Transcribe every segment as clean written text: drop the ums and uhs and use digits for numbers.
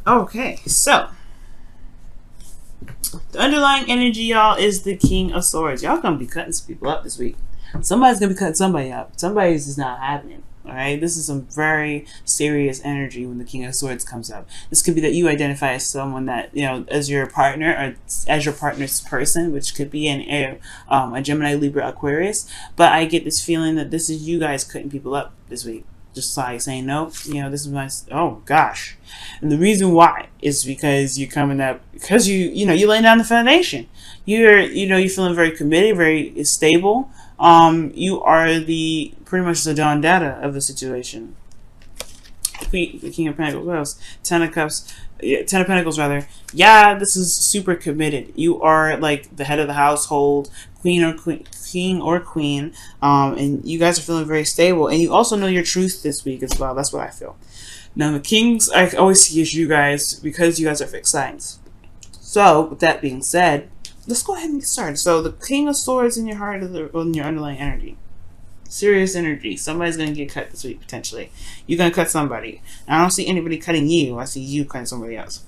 Okay, so the underlying energy, y'all, is the King of Swords. Y'all gonna be cutting some people up this week. Somebody's gonna be cutting somebody up. Somebody's just not happening. All right, this is some very serious energy when the King of Swords comes up. This could be that you identify as someone that, you know, as your partner or as your partner's person, which could be a Gemini, Libra, Aquarius. But I get this feeling that this is you guys cutting people up this week. Just like saying, no, you know, this is my, oh gosh. And the reason why is because you're coming up, because you're laying down the foundation. You're feeling very committed, very stable. You are pretty much the Don Dada of the situation. The King of Pentacles, what else? Ten of Cups, Ten of Pentacles rather. Yeah, this is super committed. You are like the head of the household, king or queen, and you guys are feeling very stable. And you also know your truth this week as well. That's what I feel. Now the Kings, I always see as you guys, because you guys are fixed signs. So with that being said, let's go ahead and get started. So the King of Swords in your heart, in your underlying energy. Serious energy. Somebody's going to get cut this week, potentially. You're going to cut somebody. I don't see anybody cutting you. I see you cutting somebody else.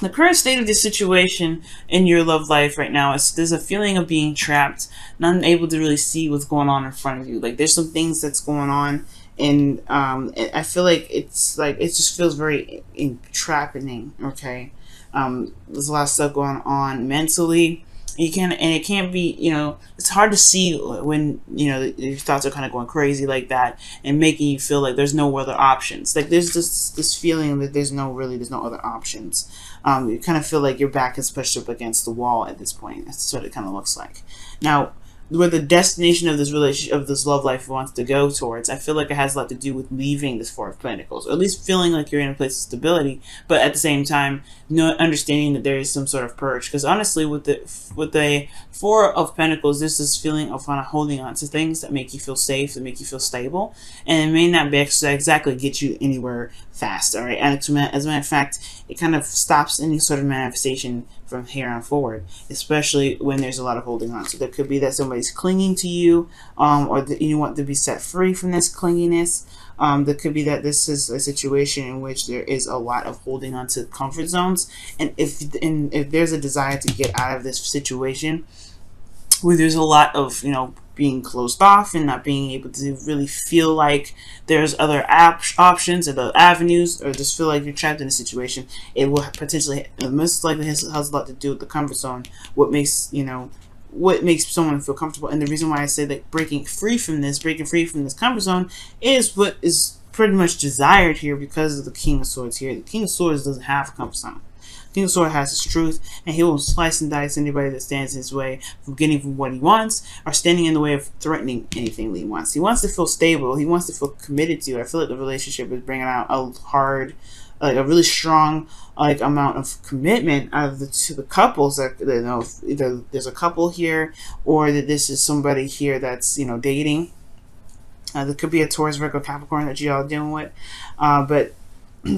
The current state of this situation in your love life right now is there's a feeling of being trapped, not able to really see what's going on in front of you. Like there's some things that's going on, and I feel like it just feels very entrapping. Okay, there's a lot of stuff going on mentally. It can't be, you know, it's hard to see when, you know, your thoughts are kind of going crazy like that and making you feel like there's no other options. Like there's this feeling that there's no other options. You kind of feel like your back is pushed up against the wall at this point. That's what it kind of looks like. Now, where the destination of this relationship, of this love life wants to go towards, I feel like it has a lot to do with leaving this Four of Pentacles, or at least feeling like you're in a place of stability, but at the same time, understanding that there is some sort of purge. Because honestly, with the Four of Pentacles, there's this feeling of kind of holding on to things that make you feel safe, that make you feel stable, and it may not be exactly get you anywhere fast. All right, and as a matter of fact, it kind of stops any sort of manifestation from here on forward, especially when there's a lot of holding on. So there could be that somebody's clinging to you, or that you want to be set free from this clinginess. There could be that this is a situation in which there is a lot of holding on to comfort zones, and if there's a desire to get out of this situation, where there's a lot of, you know, being closed off and not being able to really feel like there's other options or the avenues, or just feel like you're trapped in a situation, it will potentially, most likely has a lot to do with the comfort zone. What makes someone feel comfortable. And the reason why I say that breaking free from this comfort zone is what is pretty much desired here, because of the King of Swords here. The King of Swords doesn't have a comfort zone. King of Swords has his truth, and he will slice and dice anybody that stands in his way from getting from what he wants, or standing in the way of threatening anything that he wants. He wants to feel stable. He wants to feel committed to. I feel like the relationship is bringing out a really strong amount of commitment out of the couples. That, you know, either there's a couple here, or that this is somebody here that's, you know, dating. There could be a Taurus, Virgo, Capricorn that you all dealing with, but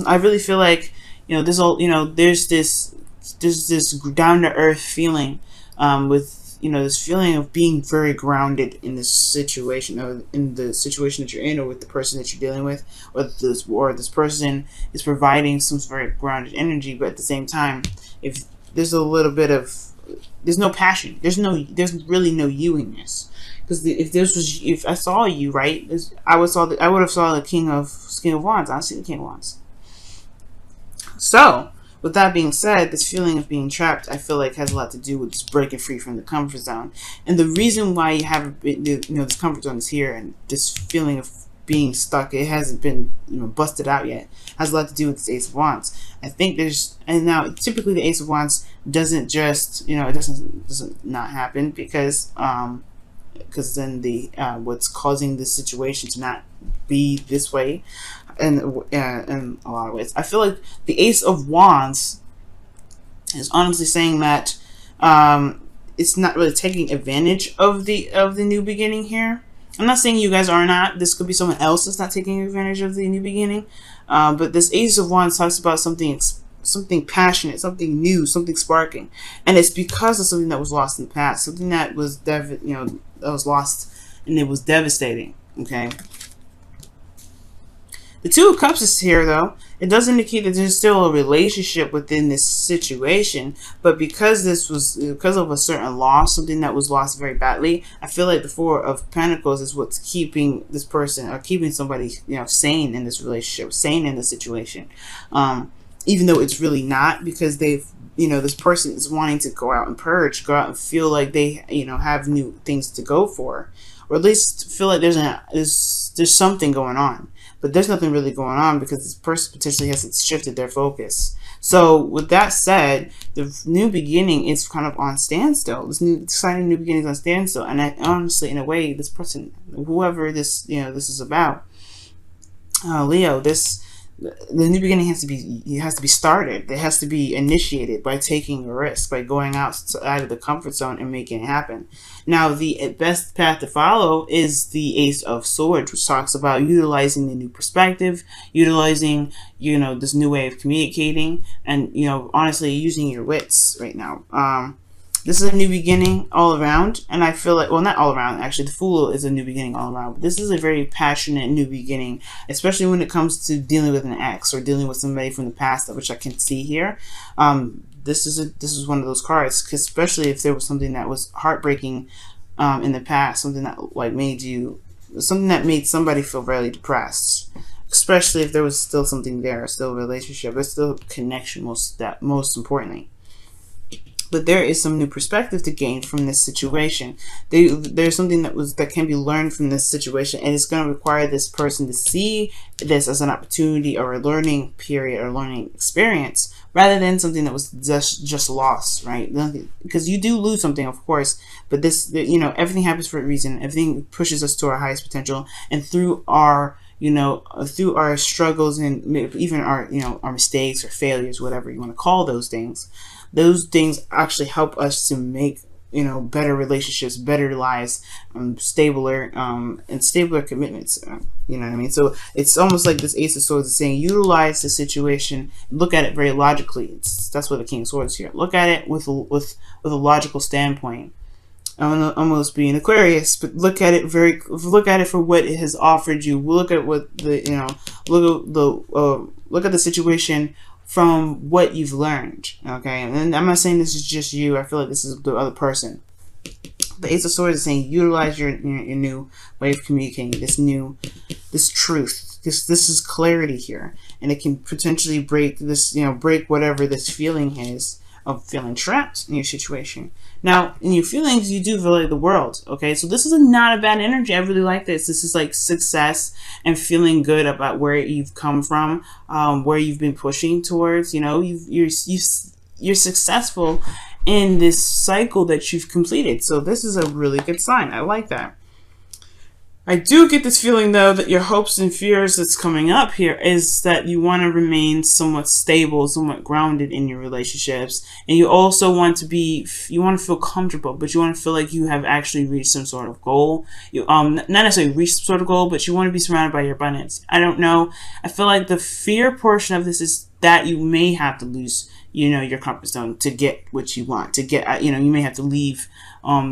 I really feel like, you know, there's this down to earth feeling, with, you know, this feeling of being very grounded in this situation, or in the situation that you're in, or with the person that you're dealing with, or this person is providing some very grounded energy. But at the same time, if there's a little bit of, there's no passion, there's really no you in this. Because if I saw you, right, I would have saw the King of Wands. I see the King of Wands. So, with that being said, this feeling of being trapped, I feel like has a lot to do with just breaking free from the comfort zone. And the reason why you haven't been, you know, this comfort zone is here, and this feeling of being stuck, it hasn't been, you know, busted out yet, has a lot to do with this Ace of Wands. I think and now typically the Ace of Wands doesn't just, you know, it doesn't not happen, because then what's causing this situation to not be this way, and in a lot of ways, I feel like the Ace of Wands is honestly saying that it's not really taking advantage of the new beginning here. I'm not saying you guys are not. This could be someone else that's not taking advantage of the new beginning. But this Ace of Wands talks about something passionate, something new, something sparking, and it's because of something that was lost in the past, something that was that was lost, and it was devastating. Okay. The Two of Cups is here, though. It does indicate that there's still a relationship within this situation, but because of a certain loss, something that was lost very badly, I feel like the Four of Pentacles is what's keeping this person, or keeping somebody, sane in this relationship, sane in the situation. Even though it's really not, because they've, this person is wanting to go out and purge, go out and feel like they, have new things to go for, or at least feel like there's something going on. But there's nothing really going on because this person potentially hasn't shifted their focus. So with that said, the new beginning is kind of on standstill. This new exciting new beginning is on standstill. And honestly, in a way, this person, whoever this this is about, Leo, the new beginning has to be started. It has to be initiated by taking a risk, by going outside of the comfort zone and making it happen. Now, the best path to follow is the Ace of Swords, which talks about utilizing the new perspective, utilizing, this new way of communicating, and, honestly, using your wits right now. This is a new beginning all around, and I feel like, well, not all around, actually, the Fool is a new beginning all around, but this is a very passionate new beginning, especially when it comes to dealing with an ex or dealing with somebody from the past, which I can see here. This is one of those cards, especially if there was something that was heartbreaking in the past, something that made somebody feel really depressed, especially if there was still something there, still a relationship, but still connection, most importantly. But there is some new perspective to gain from this situation. There's something that can be learned from this situation, and it's going to require this person to see this as an opportunity or a learning period or learning experience, rather than something that was just lost, right? Because you do lose something, of course, but this, everything happens for a reason. Everything pushes us to our highest potential, and through our through our struggles and even our mistakes or failures, whatever you want to call those things actually help us to make better relationships, better lives, stabler commitments. You know what I mean? So it's almost like this Ace of Swords is saying, utilize the situation, look at it very logically. That's what the King of Swords here. Look at it with a logical standpoint. I'm almost being Aquarius, but look at it for what it has offered you. Look at what look at the situation from what you've learned, okay? And I'm not saying this is just you. I feel like this is the other person. The Ace of Swords is saying, utilize your new way of communicating, this truth. This is clarity here, and it can potentially break this, break whatever this feeling is of feeling trapped in your situation. Now, in your feelings, you do feel like the world, okay? So this is not a bad energy. I really like this. This is like success and feeling good about where you've come from, where you've been pushing towards. You're successful in this cycle that you've completed. So this is a really good sign. I like that. I do get this feeling, though, that your hopes and fears that's coming up here is that you want to remain somewhat stable, somewhat grounded in your relationships. And you also want to feel comfortable, but you want to feel like you have actually reached some sort of goal. You not necessarily reached some sort of goal, but you want to be surrounded by your abundance. I don't know. I feel like the fear portion of this is that you may have to lose, your comfort zone to get what you want, to get, you may have to leave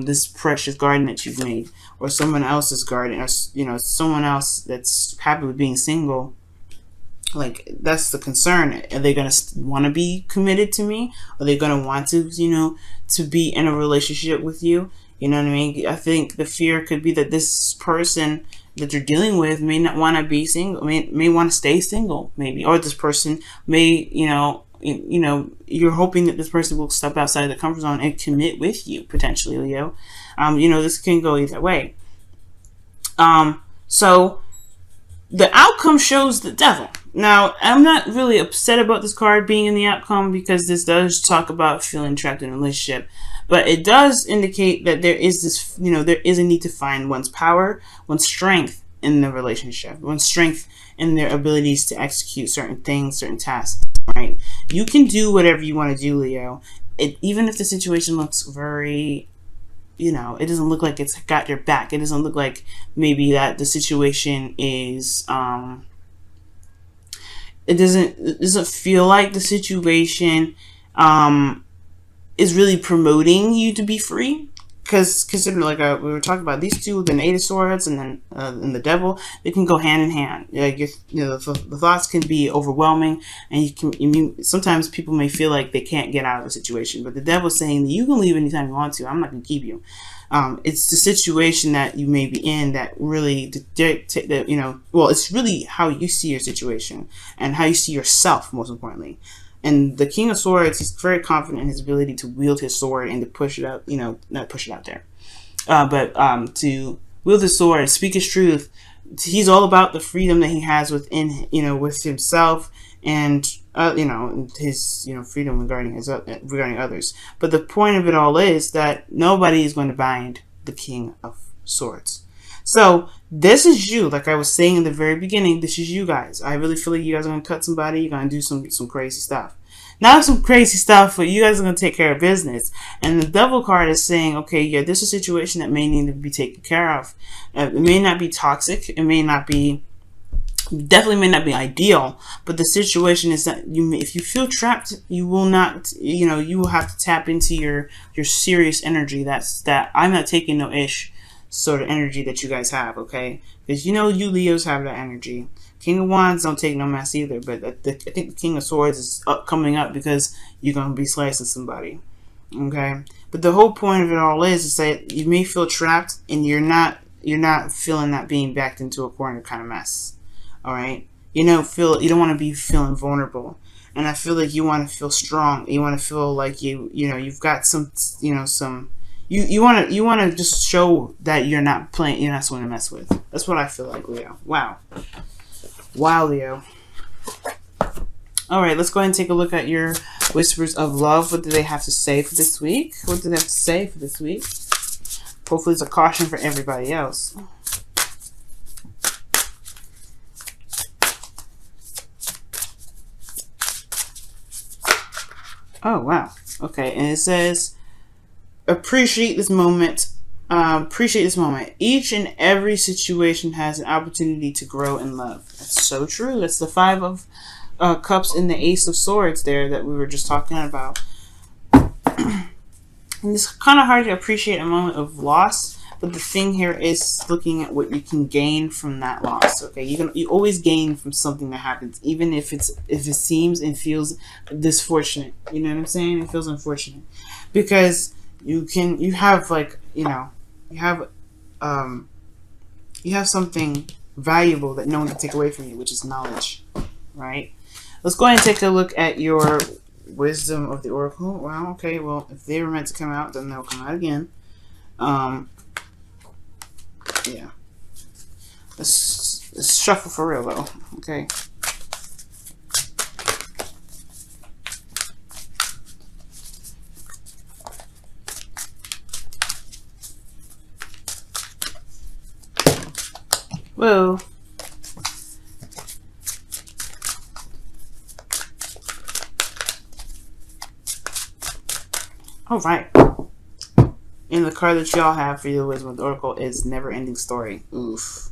this precious garden that you've made, or someone else's garden, or someone else that's happy with being single. Like, that's the concern. Are they gonna want to be committed to me? Are they gonna want to to be in a relationship with you? You know what I mean? I think the fear could be that this person that you're dealing with may not want to be single, may want to stay single, maybe, or this person may, you're hoping that this person will step outside of the comfort zone and commit with you, potentially, Leo. This can go either way. So the outcome shows the Devil. Now, I'm not really upset about this card being in the outcome, because this does talk about feeling trapped in a relationship. But it does indicate that there is this, there is a need to find one's power, one's strength in the relationship, one's strength in their abilities to execute certain things, certain tasks, right? You can do whatever you want to do, Leo. Even if the situation looks very, it doesn't look like it's got your back. It doesn't look like maybe that the situation is, it doesn't feel like the situation, is really promoting you to be free. because consider, like we were talking about, these two, the Eight of Swords and the Devil, they can go hand in hand. Like the thoughts can be overwhelming, and sometimes people may feel like they can't get out of a situation, but the Devil's saying that you can leave anytime you want to. I'm not going to keep you. It's the situation that you may be in that really dictate that, well, it's really how you see your situation and how you see yourself, most importantly. And the King of Swords, he's very confident in his ability to wield his sword and to push it out, not push it out there, but to wield his sword, speak his truth. He's all about the freedom that he has within, with himself and, his, freedom regarding others. But the point of it all is that nobody is going to bind the King of Swords. So this is you, like I was saying in the very beginning, this is you guys. I really feel like you guys are going to cut somebody. You're going to do some crazy stuff. Not some crazy stuff, but you guys are going to take care of business. And the Devil card is saying, okay, yeah, this is a situation that may need to be taken care of. It may not be toxic. It may not be, definitely may not be ideal. But the situation is that if you feel trapped, you will not, you will have to tap into your serious energy. That I'm not taking no ish sort of energy that you guys have, okay? Because you Leos have that energy. King of Wands don't take no mess either, but I think the King of Swords is coming up because you're going to be slicing somebody, okay? But the whole point of it all is that you may feel trapped and you're not feeling that being backed into a corner kind of mess, all right? You don't want to be feeling vulnerable, and I feel like you want to feel strong. You want to feel like you've got some, You want to just show that you're not someone to mess with. That's what I feel like, Leo. Wow, Leo. All right, let's go ahead and take a look at your whispers of love. What do they have to say for this week? What do they have to say for this week? Hopefully it's a caution for everybody else. Oh, wow. Okay, and it says, appreciate this moment. Appreciate this moment. Each and every situation has an opportunity to grow in love. That's so true. That's the Five of Cups and the Ace of Swords there that we were just talking about. And it's kind of hard to appreciate a moment of loss, but the thing here is looking at what you can gain from that loss. Okay, you always gain from something that happens, even if it seems and feels disfortunate. You know what I'm saying? It feels unfortunate because you have something valuable that no one can take away from you, which is knowledge, right? Let's go ahead and take a look at your wisdom of the oracle. Wow, okay, well, if they were meant to come out, then they'll come out again. Yeah. Let's shuffle for real, though, okay? Whoa. All right. And the card that y'all have for your wisdom of the oracle is never ending story. Oof.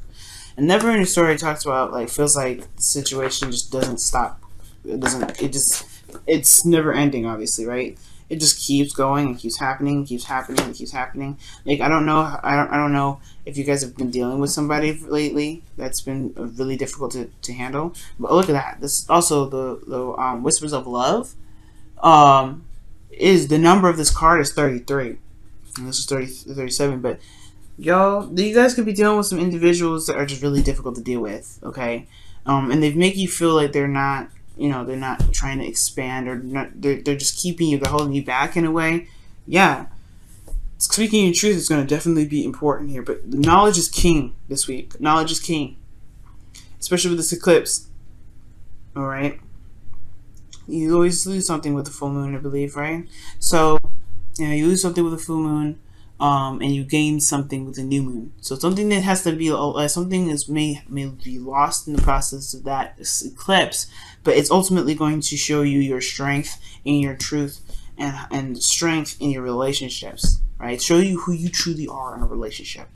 And never ending story talks about, like, feels like the situation just doesn't stop. It's never ending, obviously, right? It just keeps going and keeps happening, keeps happening, and keeps happening. Like, I don't know if you guys have been dealing with somebody lately that's been really difficult to handle. But look at that. This is also the Whispers of Love. Is the number of this card is 33. And this is 37. But y'all, you guys could be dealing with some individuals that are just really difficult to deal with. Okay, and they make you feel like they're not. They're not trying to expand, or they're just keeping you, they're holding you back in a way. Yeah. Speaking in truth is going to definitely be important here, but knowledge is king this week. Knowledge is king. Especially with this eclipse. Alright? You always lose something with the full moon, I believe, right? So, you lose something with the full moon, and you gain something with the new moon. So something that has to be, something is may be lost in the process of that eclipse, but it's ultimately going to show you your strength and your truth and strength in your relationships, right? Show you who you truly are in a relationship.